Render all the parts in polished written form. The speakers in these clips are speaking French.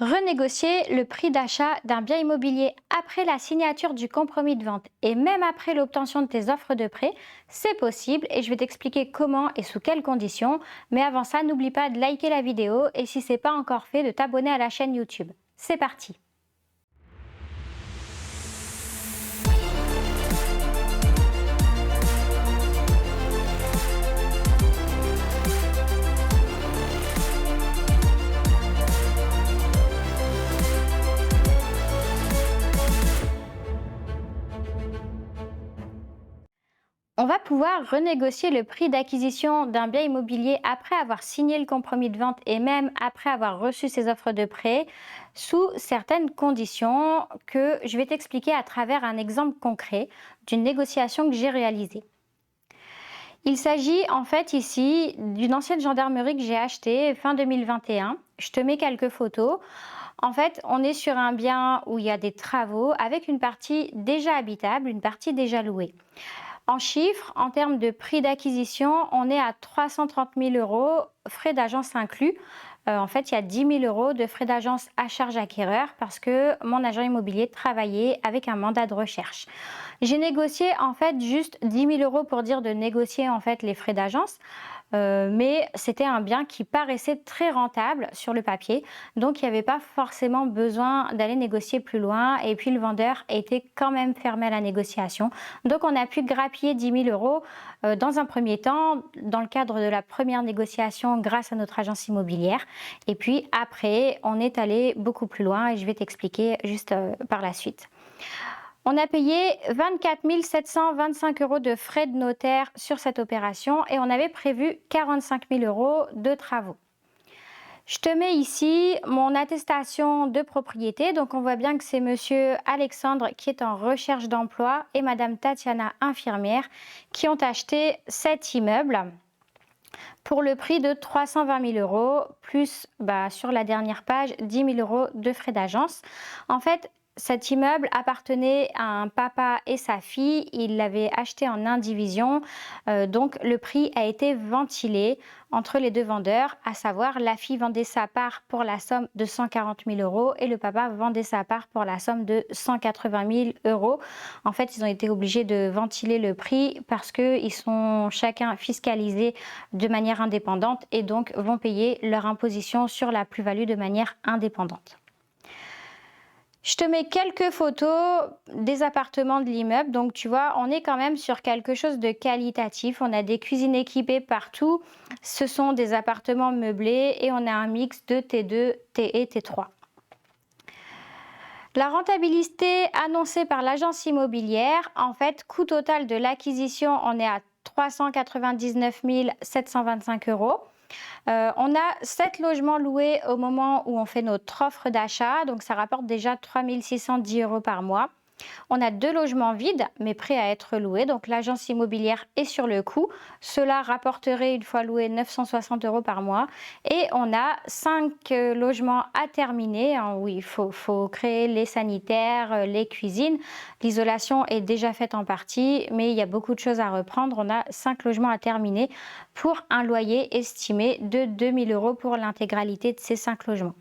Renégocier le prix d'achat d'un bien immobilier après la signature du compromis de vente et même après l'obtention de tes offres de prêt, c'est possible et je vais t'expliquer comment et sous quelles conditions. Mais avant ça, n'oublie pas de liker la vidéo et si ce n'est pas encore fait, de t'abonner à la chaîne YouTube. C'est parti! On va pouvoir renégocier le prix d'acquisition d'un bien immobilier après avoir signé le compromis de vente et même après avoir reçu ses offres de prêt sous certaines conditions que je vais t'expliquer à travers un exemple concret d'une négociation que j'ai réalisée. Il s'agit en fait ici d'une ancienne gendarmerie que j'ai achetée fin 2021. Je te mets quelques photos. En fait, on est sur un bien où il y a des travaux avec une partie déjà habitable, une partie déjà louée. En chiffres, en termes de prix d'acquisition, on est à 330 000 euros, frais d'agence inclus. En fait, il y a 10 000 euros de frais d'agence à charge acquéreur parce que mon agent immobilier travaillait avec un mandat de recherche. J'ai négocié en fait juste 10 000 euros pour dire de négocier en fait les frais d'agence. Mais c'était un bien qui paraissait très rentable sur le papier, donc il n'y avait pas forcément besoin d'aller négocier plus loin et puis le vendeur était quand même fermé à la négociation. Donc on a pu grappiller 10 000 euros dans un premier temps dans le cadre de la première négociation grâce à notre agence immobilière et puis après on est allé beaucoup plus loin et je vais t'expliquer juste par la suite. On a payé 24 725 euros de frais de notaire sur cette opération et on avait prévu 45 000 euros de travaux. Je te mets ici mon attestation de propriété. Donc on voit bien que c'est monsieur Alexandre qui est en recherche d'emploi et madame Tatiana, infirmière, qui ont acheté cet immeuble pour le prix de 320 000 euros, plus sur la dernière page 10 000 euros de frais d'agence. En fait, cet immeuble appartenait à un papa et sa fille, ils l'avaient acheté en indivision, donc le prix a été ventilé entre les deux vendeurs, à savoir la fille vendait sa part pour la somme de 140 000 euros et le papa vendait sa part pour la somme de 180 000 euros. En fait, ils ont été obligés de ventiler le prix parce qu'ils sont chacun fiscalisés de manière indépendante et donc vont payer leur imposition sur la plus-value de manière indépendante. Je te mets quelques photos des appartements de l'immeuble. Donc, tu vois, on est quand même sur quelque chose de qualitatif. On a des cuisines équipées partout. Ce sont des appartements meublés et on a un mix de T2, T et T3. La rentabilité annoncée par l'agence immobilière, en fait, coût total de l'acquisition, on est à 399 725 euros. On a 7 logements loués au moment où on fait notre offre d'achat, donc ça rapporte déjà 3 610 euros par mois. On a 2 logements vides, mais prêts à être loués, donc l'agence immobilière est sur le coup. Cela rapporterait, une fois loué, 960 euros par mois. Et on a 5 logements à terminer, hein, où il faut créer les sanitaires, les cuisines. L'isolation est déjà faite en partie, mais il y a beaucoup de choses à reprendre. On a 5 logements à terminer pour un loyer estimé de 2 000 euros pour l'intégralité de ces 5 logements.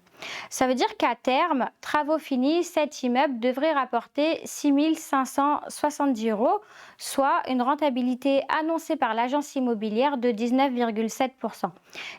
Ça veut dire qu'à terme, travaux finis, cet immeuble devrait rapporter 6 570 euros, soit une rentabilité annoncée par l'agence immobilière de 19,7%.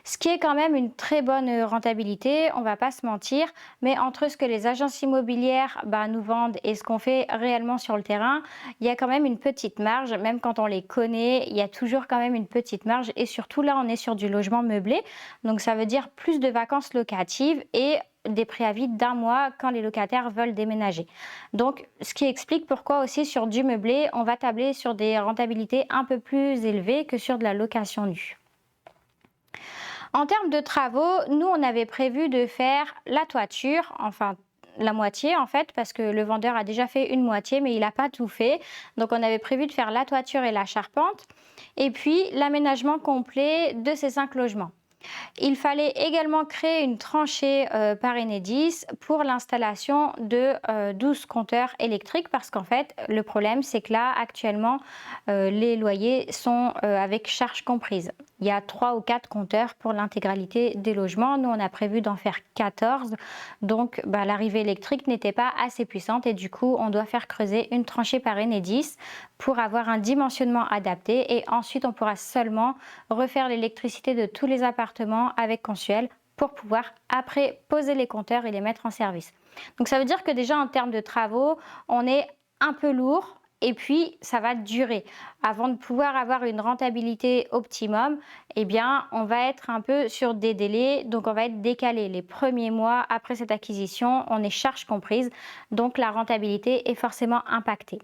Ce qui est quand même une très bonne rentabilité, on ne va pas se mentir, mais entre ce que les agences immobilières nous vendent et ce qu'on fait réellement sur le terrain, il y a quand même une petite marge, même quand on les connaît, il y a toujours quand même une petite marge et surtout là, on est sur du logement meublé, donc ça veut dire plus de vacances locatives et des préavis d'1 mois quand les locataires veulent déménager. Donc, ce qui explique pourquoi aussi sur du meublé, on va tabler sur des rentabilités un peu plus élevées que sur de la location nue. En termes de travaux, nous, on avait prévu de faire la toiture, enfin la moitié en fait, parce que le vendeur a déjà fait une moitié, mais il n'a pas tout fait. Donc, on avait prévu de faire la toiture et la charpente, et puis l'aménagement complet de ces 5 logements. Il fallait également créer une tranchée par Enedis pour l'installation de 12 compteurs électriques parce qu'en fait, le problème, c'est que là, actuellement, les loyers sont avec charge comprise. il y a 3 ou 4 compteurs pour l'intégralité des logements. Nous, on a prévu d'en faire 14. Donc, l'arrivée électrique n'était pas assez puissante et du coup, on doit faire creuser une tranchée par Enedis pour avoir un dimensionnement adapté. Et ensuite, on pourra seulement refaire l'électricité de tous les appartements avec Consuel pour pouvoir après poser les compteurs et les mettre en service. Donc, ça veut dire que déjà, en termes de travaux, on est un peu lourd. Et puis, ça va durer. Avant de pouvoir avoir une rentabilité optimum, eh bien, on va être un peu sur des délais, donc on va être décalé. Les premiers mois après cette acquisition, on est charge comprise, donc la rentabilité est forcément impactée.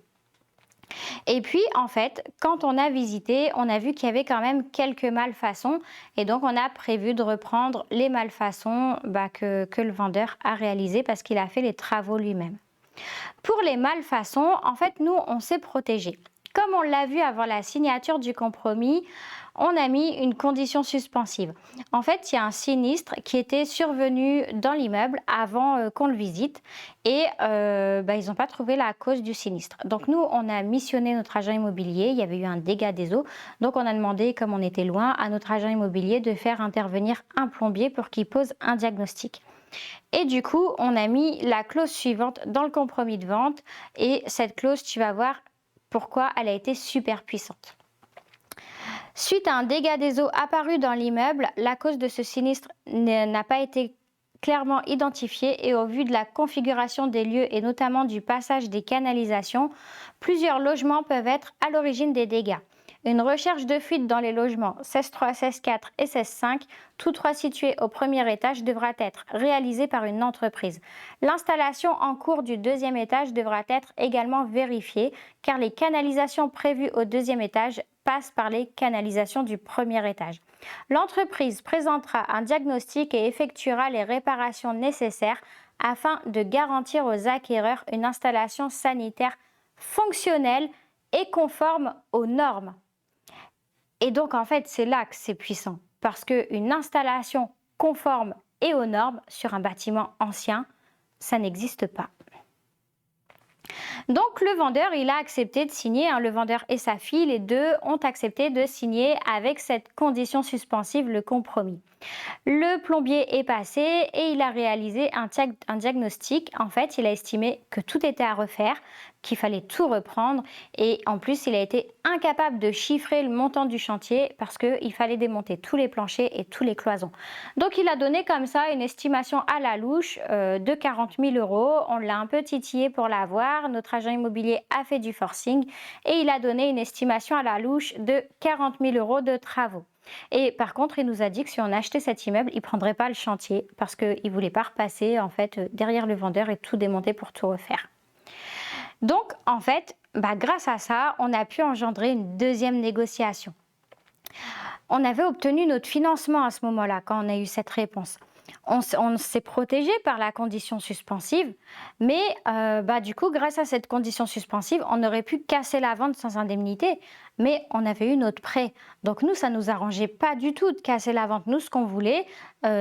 Et puis, en fait, quand on a visité, on a vu qu'il y avait quand même quelques malfaçons. Et donc, on a prévu de reprendre les malfaçons que le vendeur a réalisées parce qu'il a fait les travaux lui-même. Pour les malfaçons, en fait, nous, on s'est protégé. Comme on l'a vu avant la signature du compromis, on a mis une condition suspensive. En fait, il y a un sinistre qui était survenu dans l'immeuble avant qu'on le visite et ils n'ont pas trouvé la cause du sinistre. Donc nous, on a missionné notre agent immobilier, il y avait eu un dégât des eaux, donc on a demandé, comme on était loin, à notre agent immobilier de faire intervenir un plombier pour qu'il pose un diagnostic. Et du coup, on a mis la clause suivante dans le compromis de vente et cette clause, tu vas voir pourquoi elle a été super puissante. Suite à un dégât des eaux apparu dans l'immeuble, la cause de ce sinistre n'a pas été clairement identifiée et au vu de la configuration des lieux et notamment du passage des canalisations, plusieurs logements peuvent être à l'origine des dégâts. Une recherche de fuite dans les logements 16.3, 16.4 et 16.5, tous trois situés au premier étage, devra être réalisée par une entreprise. L'installation en cours du deuxième étage devra être également vérifiée car les canalisations prévues au deuxième étage passent par les canalisations du premier étage. L'entreprise présentera un diagnostic et effectuera les réparations nécessaires afin de garantir aux acquéreurs une installation sanitaire fonctionnelle et conforme aux normes. Et donc, en fait, c'est là que c'est puissant, parce qu'une installation conforme et aux normes sur un bâtiment ancien, ça n'existe pas. Donc, le vendeur, il a accepté de signer, le vendeur et sa fille, les deux ont accepté de signer avec cette condition suspensive, le compromis. Le plombier est passé et il a réalisé un diagnostic. En fait, il a estimé que tout était à refaire, qu'il fallait tout reprendre et en plus, il a été incapable de chiffrer le montant du chantier parce qu'il fallait démonter tous les planchers et tous les cloisons. Donc, il a donné comme ça une estimation à la louche de 40 000 €. On l'a un peu titillé pour l'avoir. Notre agent immobilier a fait du forcing et il a donné une estimation à la louche de 40 000 € de travaux. Et par contre, il nous a dit que si on achetait cet immeuble, il ne prendrait pas le chantier parce qu'il ne voulait pas repasser en fait, derrière le vendeur et tout démonter pour tout refaire. Donc, en fait, grâce à ça, on a pu engendrer une deuxième négociation. On avait obtenu notre financement à ce moment-là, quand on a eu cette réponse. On s'est protégé par la condition suspensive, mais du coup, grâce à cette condition suspensive, on aurait pu casser la vente sans indemnité, mais on avait eu notre prêt. Donc nous, ça ne nous arrangeait pas du tout de casser la vente. Nous, ce qu'on voulait,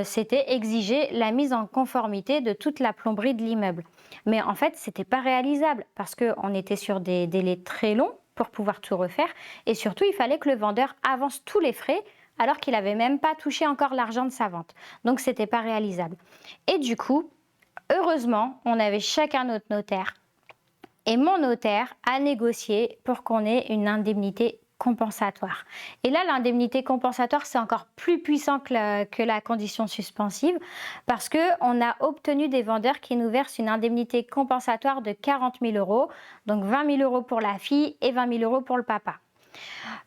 c'était exiger la mise en conformité de toute la plomberie de l'immeuble. Mais en fait, ce n'était pas réalisable parce qu'on était sur des délais très longs pour pouvoir tout refaire, et surtout, il fallait que le vendeur avance tous les frais alors qu'il n'avait même pas touché encore l'argent de sa vente. Donc, ce n'était pas réalisable. Et du coup, heureusement, on avait chacun notre notaire. Et mon notaire a négocié pour qu'on ait une indemnité compensatoire. Et là, l'indemnité compensatoire, c'est encore plus puissant que la condition suspensive parce qu'on a obtenu des vendeurs qui nous versent une indemnité compensatoire de 40 000 €, donc 20 000 € pour la fille et 20 000 € pour le papa.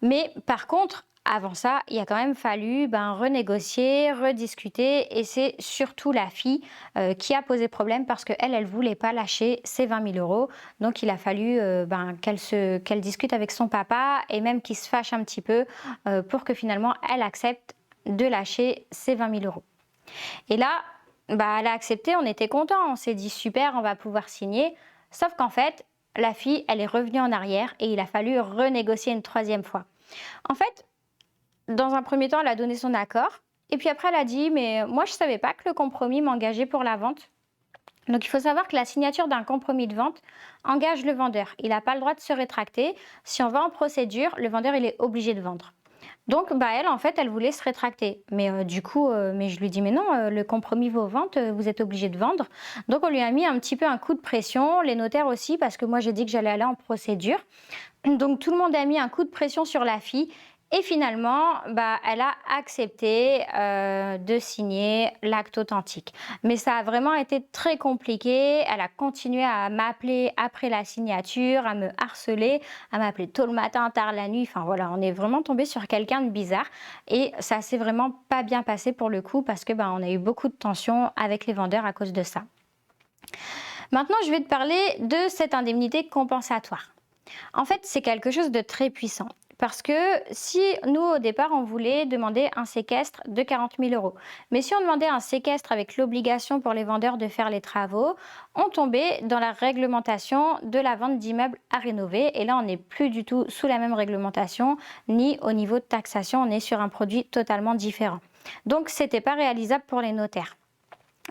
Mais par contre, avant ça, il a quand même fallu renégocier, rediscuter et c'est surtout la fille qui a posé problème parce qu'elle ne voulait pas lâcher ses 20 000 €. Donc il a fallu qu'elle discute avec son papa et même qu'il se fâche un petit peu pour que finalement elle accepte de lâcher ses 20 000 €. Et là, elle a accepté, on était contents, on s'est dit super, on va pouvoir signer. Sauf qu'en fait, la fille, elle est revenue en arrière et il a fallu renégocier une troisième fois. En fait, dans un premier temps, elle a donné son accord. Et puis après, elle a dit, mais moi, je ne savais pas que le compromis m'engageait pour la vente. Donc, il faut savoir que la signature d'un compromis de vente engage le vendeur. Il n'a pas le droit de se rétracter. Si on va en procédure, le vendeur, il est obligé de vendre. Donc, bah, elle, en fait, elle voulait se rétracter. Mais du coup, mais je lui dis: «Mais non, le compromis vaut vente, vous êtes obligé de vendre». Donc on lui a mis un petit peu un coup de pression, les notaires aussi, parce que moi j'ai dit que j'allais aller en procédure. Donc tout le monde a mis un coup de pression sur la fille et finalement, bah, elle a accepté, de signer l'acte authentique. Mais ça a vraiment été très compliqué. Elle a continué à m'appeler après la signature, à me harceler, à m'appeler tôt le matin, tard la nuit. Enfin voilà, on est vraiment tombé sur quelqu'un de bizarre et ça s'est vraiment pas bien passé pour le coup parce que, bah, on a eu beaucoup de tensions avec les vendeurs à cause de ça. Maintenant, je vais te parler de cette indemnité compensatoire. En fait, c'est quelque chose de très puissant. Parce que si nous, au départ, on voulait demander un séquestre de 40 000 euros, mais si on demandait un séquestre avec l'obligation pour les vendeurs de faire les travaux, on tombait dans la réglementation de la vente d'immeubles à rénover. Et là, on n'est plus du tout sous la même réglementation, ni au niveau de taxation, on est sur un produit totalement différent. Donc, ce n'était pas réalisable pour les notaires.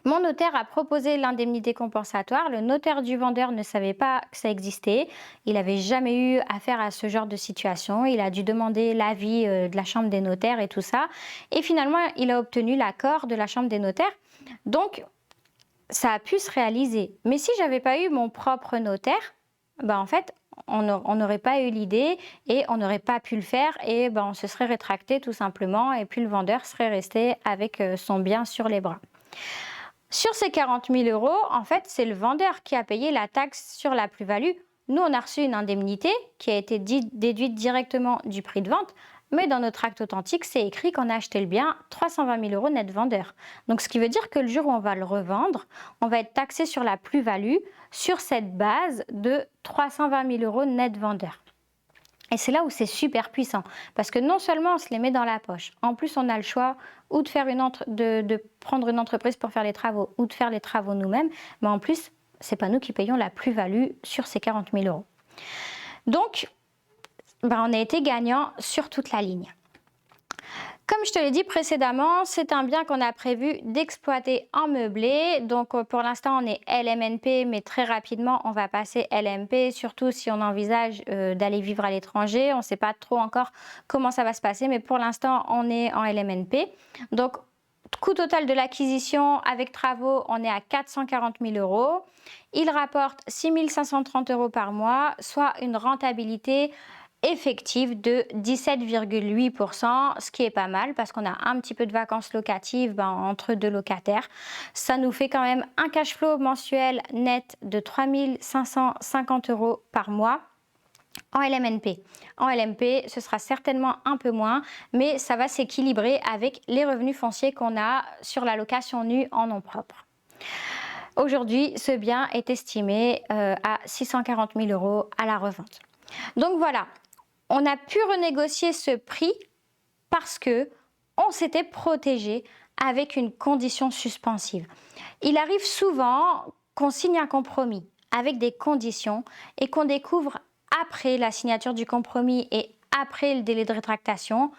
Mon notaire a proposé l'indemnité compensatoire. Le notaire du vendeur ne savait pas que ça existait. Il n'avait jamais eu affaire à ce genre de situation. Il a dû demander l'avis de la chambre des notaires et tout ça. Et finalement, il a obtenu l'accord de la chambre des notaires. Donc, ça a pu se réaliser. Mais si j'avais pas eu mon propre notaire, bah en fait, on n'aurait pas eu l'idée et on n'aurait pas pu le faire et ben on se serait rétracté tout simplement et puis le vendeur serait resté avec son bien sur les bras. Sur ces 40 000 euros, en fait, c'est le vendeur qui a payé la taxe sur la plus-value. Nous, on a reçu une indemnité qui a été déduite directement du prix de vente, mais dans notre acte authentique, c'est écrit qu'on a acheté le bien 320 000 euros net vendeur. Donc, ce qui veut dire que le jour où on va le revendre, on va être taxé sur la plus-value sur cette base de 320 000 euros net vendeur. Et c'est là où c'est super puissant, parce que non seulement on se les met dans la poche, en plus on a le choix ou de faire de prendre une entreprise pour faire les travaux ou de faire les travaux nous-mêmes, mais en plus, c'est pas nous qui payons la plus-value sur ces 40 000 euros. Donc, on a été gagnant sur toute la ligne. Comme je te l'ai dit précédemment, c'est un bien qu'on a prévu d'exploiter en meublé. Donc pour l'instant, on est LMNP, mais très rapidement, on va passer LMP, surtout si on envisage d'aller vivre à l'étranger. On ne sait pas trop encore comment ça va se passer, mais pour l'instant, on est en LMNP. Donc, coût total de l'acquisition avec travaux, on est à 440 000 euros. Il rapporte 6 530 euros par mois, soit une rentabilité effective de 17,8%, ce qui est pas mal parce qu'on a un petit peu de vacances locatives entre deux locataires. Ça nous fait quand même un cash flow mensuel net de 3 550 euros par mois en LMNP. En LMP, ce sera certainement un peu moins, mais ça va s'équilibrer avec les revenus fonciers qu'on a sur la location nue en nom propre. Aujourd'hui, ce bien est estimé à 640 000 euros à la revente. Donc voilà, on a pu renégocier ce prix parce que on s'était protégé avec une condition suspensive. Il arrive souvent qu'on signe un compromis avec des conditions et qu'on découvre après la signature du compromis et après le délai de rétractation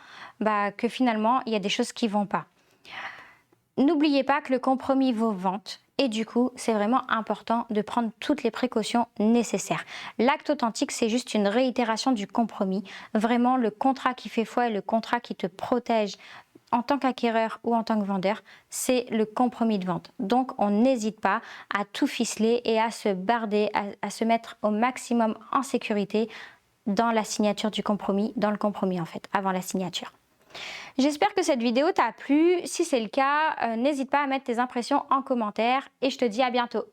que finalement il y a des choses qui ne vont pas. N'oubliez pas que le compromis vaut vente. Et du coup, c'est vraiment important de prendre toutes les précautions nécessaires. L'acte authentique, c'est juste une réitération du compromis. Vraiment, le contrat qui fait foi et le contrat qui te protège en tant qu'acquéreur ou en tant que vendeur, c'est le compromis de vente. Donc, on n'hésite pas à tout ficeler et à se barder, à se mettre au maximum en sécurité dans la signature du compromis, dans le compromis en fait, avant la signature. J'espère que cette vidéo t'a plu. Si c'est le cas, n'hésite pas à mettre tes impressions en commentaire et je te dis à bientôt.